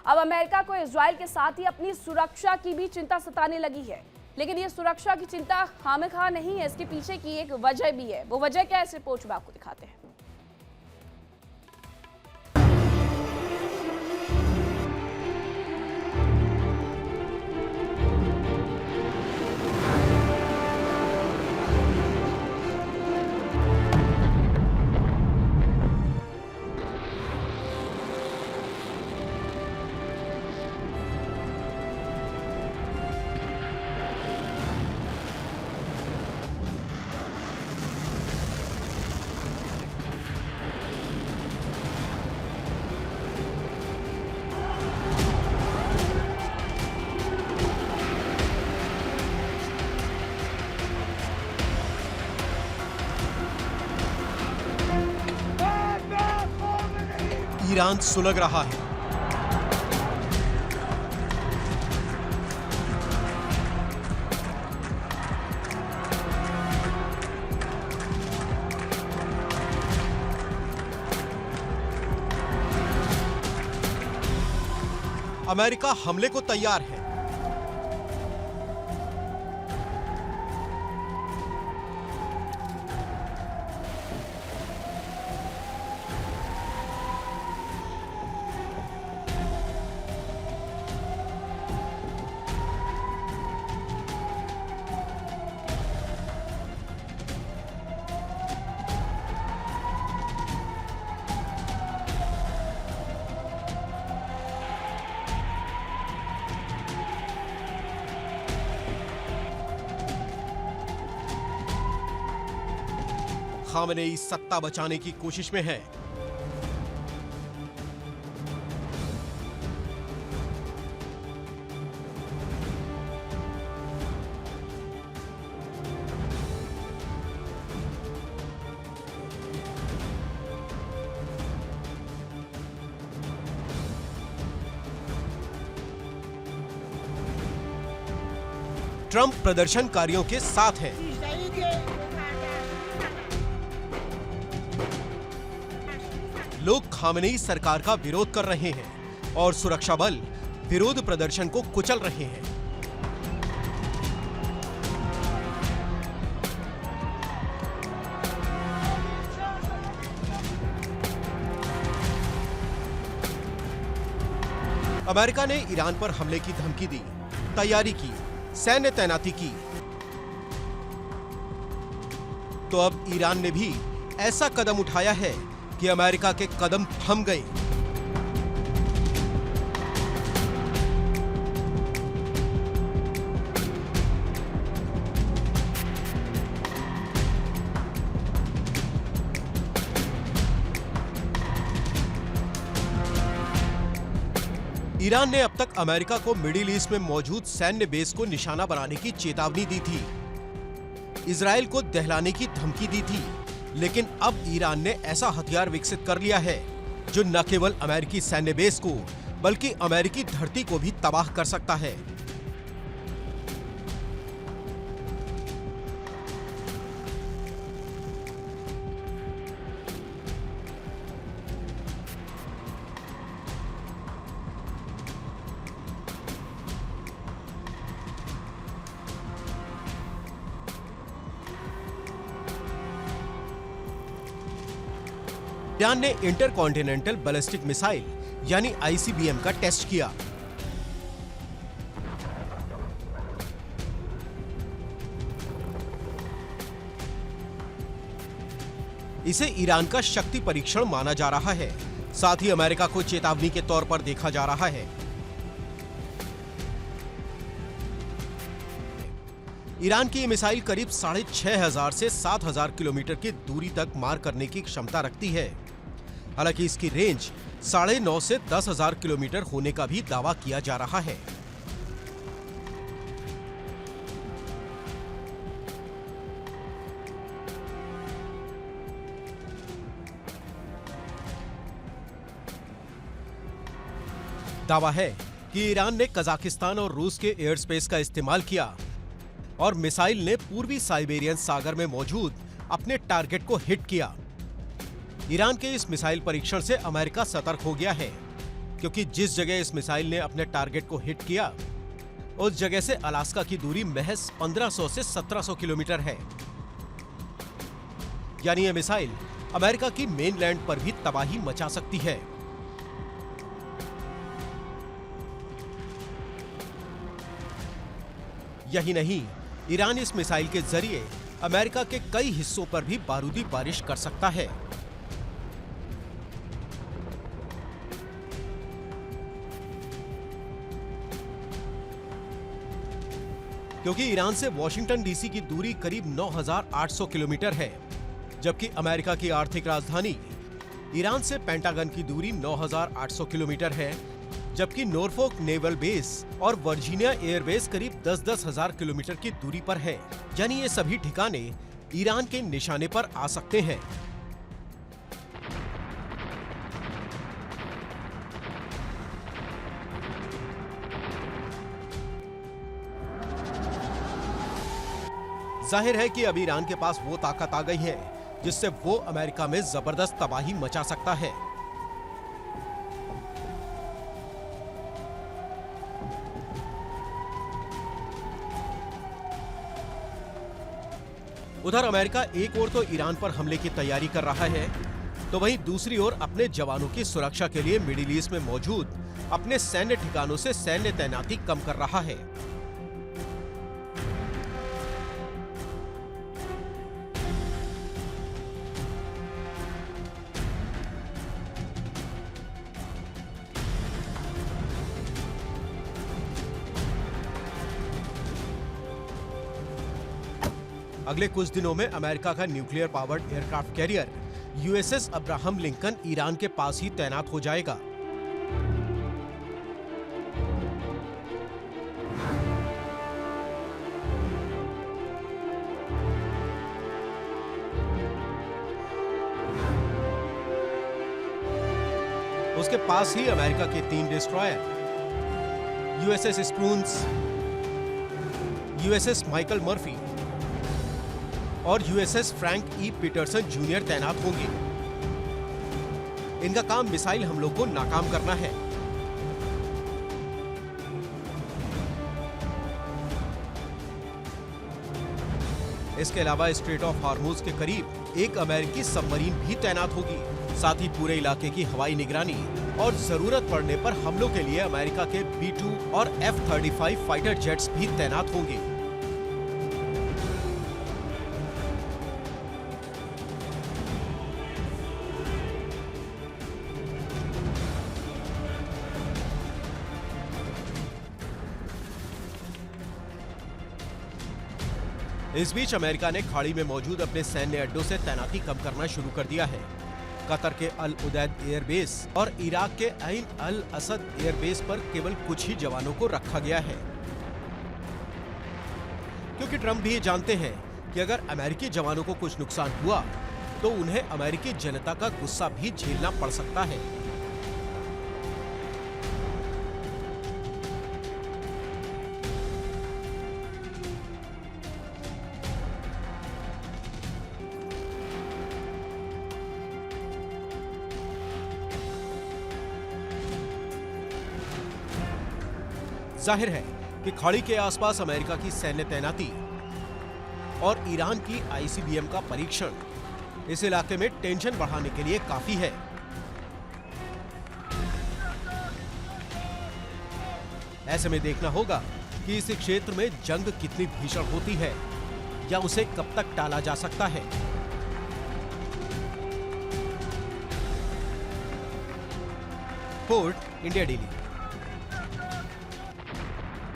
अब अमेरिका को इजराइल के साथ ही अपनी सुरक्षा की भी चिंता सताने लगी है। लेकिन ये सुरक्षा की चिंता खामखा नहीं है, इसके पीछे की एक वजह भी है। वो वजह क्या है, इस रिपोर्ट में आपको दिखाते हैं। ईरान सुलग रहा है। अमेरिका हमले को तैयार है। खामेनेई सत्ता बचाने की कोशिश में है। ट्रंप प्रदर्शनकारियों के साथ है। लोग खामेनेई सरकार का विरोध कर रहे हैं और सुरक्षा बल विरोध प्रदर्शन को कुचल रहे हैं। अमेरिका ने ईरान पर हमले की धमकी दी, तैयारी की, सैन्य तैनाती की। तो अब ईरान ने भी ऐसा कदम उठाया है कि अमेरिका के कदम थम गए। ईरान ने अब तक अमेरिका को मिडिल ईस्ट में मौजूद सैन्य बेस को निशाना बनाने की चेतावनी दी थी, इजराइल को दहलाने की धमकी दी थी। लेकिन अब ईरान ने ऐसा हथियार विकसित कर लिया है जो न केवल अमेरिकी सैन्य बेस को बल्कि अमेरिकी धरती को भी तबाह कर सकता है। ईरान ने इंटरकॉन्टिनेंटल बैलिस्टिक मिसाइल यानी आईसीबीएम का टेस्ट किया। इसे ईरान का शक्ति परीक्षण माना जा रहा है, साथ ही अमेरिका को चेतावनी के तौर पर देखा जा रहा है। ईरान की ये मिसाइल करीब 6,500 से 7,000 किलोमीटर की दूरी तक मार करने की क्षमता रखती है। हालांकि इसकी रेंज 9.5 से 10,000 किलोमीटर होने का भी दावा किया जा रहा है। दावा है कि ईरान ने कजाकिस्तान और रूस के एयर स्पेस का इस्तेमाल किया और मिसाइल ने पूर्वी साइबेरियन सागर में मौजूद अपने टारगेट को हिट किया। ईरान के इस मिसाइल परीक्षण से अमेरिका सतर्क हो गया है। क्योंकि जिस जगह इस मिसाइल ने अपने टारगेट को हिट किया उस जगह से अलास्का की दूरी महज 1500 से 1700 किलोमीटर है। यानी यह मिसाइल अमेरिका की मेनलैंड पर भी तबाही मचा सकती है। यही नहीं, ईरान इस मिसाइल के जरिए अमेरिका के कई हिस्सों पर भी बारूदी बारिश कर सकता है। क्योंकि ईरान से वॉशिंगटन डीसी की दूरी करीब 9800 किलोमीटर है, जबकि अमेरिका की आर्थिक राजधानी ईरान से पेंटागन की दूरी 9800 किलोमीटर है, जबकि नॉरफोक नेवल बेस और वर्जीनिया एयरबेस करीब 10-10 हजार किलोमीटर की दूरी पर है। यानी ये सभी ठिकाने ईरान के निशाने पर आ सकते हैं। जाहिर है कि अब ईरान के पास वो ताकत आ गई है जिससे वो अमेरिका में जबरदस्त तबाही मचा सकता है। उधर अमेरिका एक ओर तो ईरान पर हमले की तैयारी कर रहा है, तो वहीं दूसरी ओर अपने जवानों की सुरक्षा के लिए मिडिल ईस्ट में मौजूद अपने सैन्य ठिकानों से सैन्य तैनाती कम कर रहा है। अगले कुछ दिनों में अमेरिका का nuclear powered aircraft carrier USS Abraham Lincoln Iran के पास ही तैनात हो जाएगा। उसके पास ही अमेरिका के 3 destroyer USS Spruance, USS Michael Murphy और USS Frank E Peterson Junior तैनात होंगे। इनका काम मिसाइल हमलों को नाकाम करना है। इसके अलावा स्ट्रेट ऑफ हार्मूज के करीब एक अमेरिकी सबमरीन भी तैनात होगी। साथ ही पूरे इलाके की हवाई निगरानी और जरूरत पड़ने पर हमलों के लिए अमेरिका के B-2 और F-35 फाइटर जेट्स भी तैनात होंगे। इस बीच अमेरिका ने खाड़ी में मौजूद अपने सैन्य अड्डों से तैनाती कम करना शुरू कर दिया है। कतर के अल उदैद एयरबेस और इराक के ऐन अल असद एयरबेस पर केवल कुछ ही जवानों को रखा गया है, क्योंकि ट्रंप भी ये जानते हैं कि अगर अमेरिकी जवानों को कुछ नुकसान हुआ तो उन्हें अमेरिकी जनता का गुस्सा भी झेलना पड़ सकता है। जाहिर है कि खाड़ी के आसपास अमेरिका की सैन्य तैनाती और ईरान की ICBM का परीक्षण इस इलाके में टेंशन बढ़ाने के लिए काफी है। ऐसे में देखना होगा कि इस क्षेत्र में जंग कितनी भीषण होती है या उसे कब तक टाला जा सकता है। Port India daily.